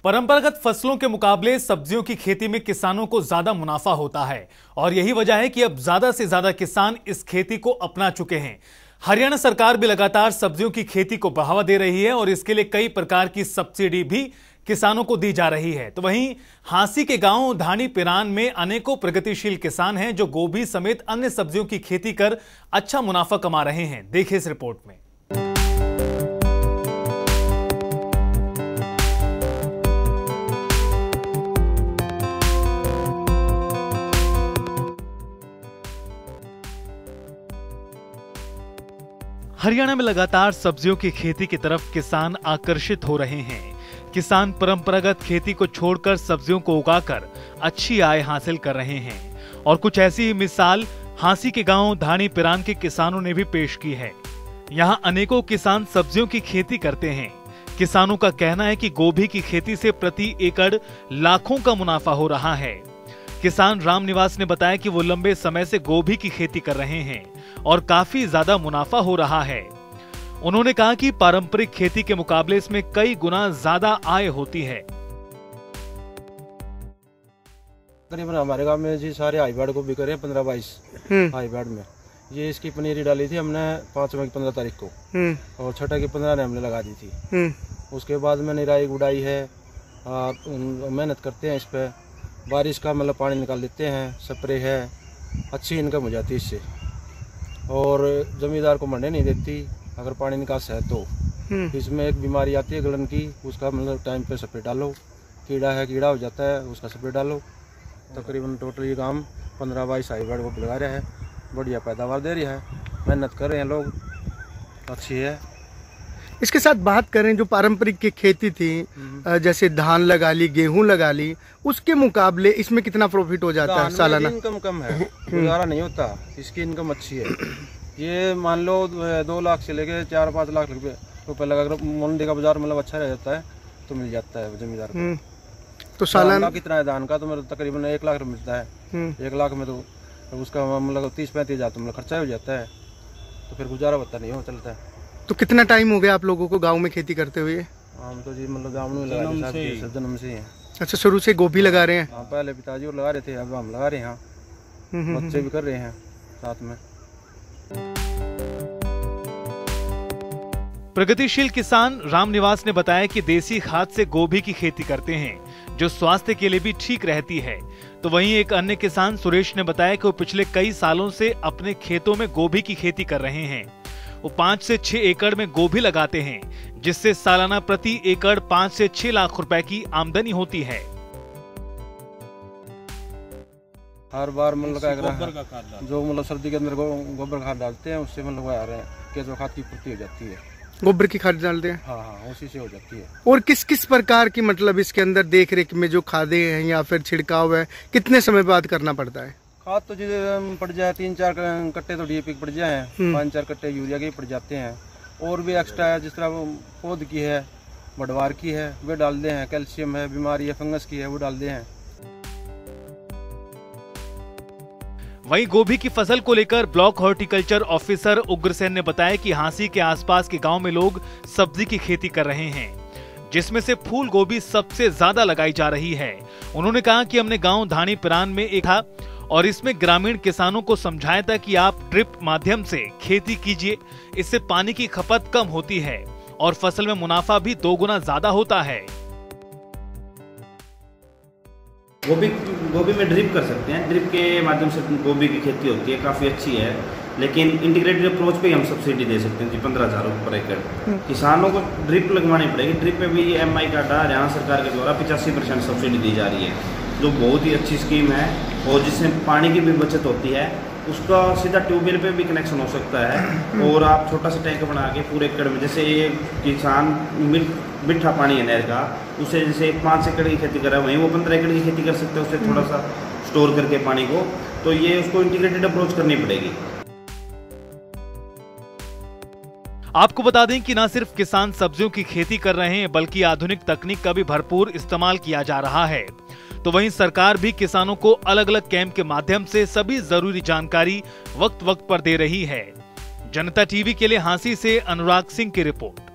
परंपरागत फसलों के मुकाबले सब्जियों की खेती में किसानों को ज्यादा मुनाफा होता है और यही वजह है कि अब ज्यादा से ज्यादा किसान इस खेती को अपना चुके हैं। हरियाणा सरकार भी लगातार सब्जियों की खेती को बढ़ावा दे रही है और इसके लिए कई प्रकार की सब्सिडी भी किसानों को दी जा रही है। तो वहीं हांसी के गांव धानी पिरान में अनेकों प्रगतिशील किसान हैं जो गोभी समेत अन्य सब्जियों की खेती कर अच्छा मुनाफा कमा रहे हैं। देखिए इस रिपोर्ट में। हरियाणा में लगातार सब्जियों की खेती की तरफ किसान आकर्षित हो रहे हैं। किसान परंपरागत खेती को छोड़कर सब्जियों को उगाकर अच्छी आय हासिल कर रहे हैं और कुछ ऐसी ही मिसाल हांसी के गांव धानी पिरान के किसानों ने भी पेश की है। यहां अनेकों किसान सब्जियों की खेती करते हैं। किसानों का कहना है कि गोभी की खेती से प्रति एकड़ लाखों का मुनाफा हो रहा है। किसान राम निवास ने बताया कि वो लंबे समय से गोभी की खेती कर रहे हैं और काफी ज्यादा मुनाफा हो रहा है। उन्होंने कहा कि पारंपरिक खेती के मुकाबले इसमें कई गुना ज्यादा आय होती है। करीबन हमारे गांव में जी सारे हाईब्रिड गोभी करे 15-22 हाईब्रिड में। ये इसकी पनीरी डाली थी हमने 5 मई 15 तारीख को और छठा की 15 ने हमने लगा दी थी। उसके बाद में निराई गुड़ाई है, मेहनत करते हैं इस पे, बारिश का मतलब पानी निकाल देते हैं, स्प्रे है, अच्छी इनकम हो जाती है इससे और जमींदार को मरने नहीं देती अगर पानी निकास है तो। इसमें एक बीमारी आती है गलन की, उसका मतलब टाइम पे स्प्रे डालो, कीड़ा है कीड़ा हो जाता है उसका स्प्रे डालो। तकरीबन टोटल ये काम 15-22 हाईब्रिड को लगा रहा है, बढ़िया पैदावार दे रहा है, मेहनत कर रहे हैं लोग, अच्छी है। इसके साथ बात करें जो पारंपरिक की खेती थी जैसे धान लगा ली, गेहूं लगा ली, उसके मुकाबले इसमें कितना प्रॉफिट हो जाता है सालाना? इनकम कम है, गुजारा नहीं होता, इसकी इनकम अच्छी है। ये मान लो 2 लाख से लेके 4-5 लाख रुपए लगा, अगर मंडी का बाजार मतलब अच्छा रह जाता है तो मिल जाता है जमींदार को। तो सालाना कितना है धान का? तो मतलब तकरीबन 1 लाख मिलता है। 1 लाख में तो उसका मतलब 30-35 हज़ार तो मतलब खर्चा हो जाता है, तो फिर गुजारा होता नहीं हो चलता है। तो कितना टाइम हो गया आप लोगों को गांव में खेती करते हुए? हम तो जी मतलब गाँव में जन्म से हैं। अच्छा, शुरू से गोभी लगा रहे हैं? हाँ, पहले पिताजी और लगा रहे थे, अब हम लगा रहे हैं, बच्चे भी कर रहे हैं साथ में। प्रगतिशील किसान राम निवास ने बताया कि देसी खाद से गोभी की खेती करते हैं जो स्वास्थ्य के लिए भी ठीक रहती है। तो वहीं एक अन्य किसान सुरेश ने बताया कि वो पिछले कई सालों से अपने खेतों में गोभी की खेती कर रहे हैं। वो 5 से 6 एकड़ में गोभी लगाते हैं जिससे सालाना प्रति एकड़ 5 से 6 लाख रुपए की आमदनी होती है। हर बार मतलब जो मतलब सर्दी के अंदर गोबर खाद डालते हैं उससे मतलब आ रहे हैं केंचुआ खाद की पूर्ति हो जाती है। गोबर की खाद डालते हैं? हाँ, उसी से हो जाती है। और किस किस प्रकार की मतलब इसके अंदर देख रेख में जो खादें हैं या फिर छिड़काव है कितने समय बाद करना पड़ता है? खाद तो जो पड़ जाए 3-4 कट्टे तो डीएपी पड़ जाए, 5-4 कट्टे यूरिया के पड़ जाते हैं और भी एक्स्ट्रा है जिस तरह पौध की है, बढ़वार की है वे डालते हैं, कैल्शियम है, बीमारी है, फंगस की है वो डालते हैं। वहीं गोभी की फसल को लेकर ब्लॉक हॉर्टिकल्चर ऑफिसर उग्रसेन ने बताया कि हांसी के आसपास के गांव में लोग सब्जी की खेती कर रहे हैं जिसमें से फूल गोभी सबसे ज्यादा लगाई जा रही है। उन्होंने कहा कि हमने गांव धानी पिरान में एक था और इसमें ग्रामीण किसानों को समझाया था कि आप ड्रिप माध्यम से खेती कीजिए, इससे पानी की खपत कम होती है और फसल में मुनाफा भी 2 गुना ज्यादा होता है। गोभी में ड्रिप कर सकते हैं, ड्रिप के माध्यम से गोभी की खेती होती है, काफ़ी अच्छी है। लेकिन इंटीग्रेटेड अप्रोच पे हम सब्सिडी दे सकते हैं जी 15,000 रुपये पर एकड़। किसानों को ड्रिप लगवानी पड़ेगी, ड्रिप पे भी MI कार्ड आ रहा है सरकार के द्वारा 85% सब्सिडी दी जा रही है जो बहुत ही अच्छी स्कीम है और जिसमें पानी की भी बचत होती है। उसका सीधा ट्यूबवेल पे भी कनेक्शन हो सकता है और आप छोटा सा टैंक बना के पूरे एकड़ में, जैसे ये किसान मीठा पानी है नहर का, उसे जैसे 5 एकड़ की खेती कर रहा है वहीं वो 15 एकड़ की खेती कर सकते हैं उससे थोड़ा सा स्टोर करके पानी को। तो ये उसको इंटीग्रेटेड अप्रोच करनी पड़ेगी। आपको बता दें कि न सिर्फ किसान सब्जियों की खेती कर रहे हैं बल्कि आधुनिक तकनीक का भी भरपूर इस्तेमाल किया जा रहा है। तो वहीं सरकार भी किसानों को अलग अलग कैंप के माध्यम से सभी जरूरी जानकारी वक्त वक्त पर दे रही है। जनता टीवी के लिए हांसी से अनुराग सिंह की रिपोर्ट।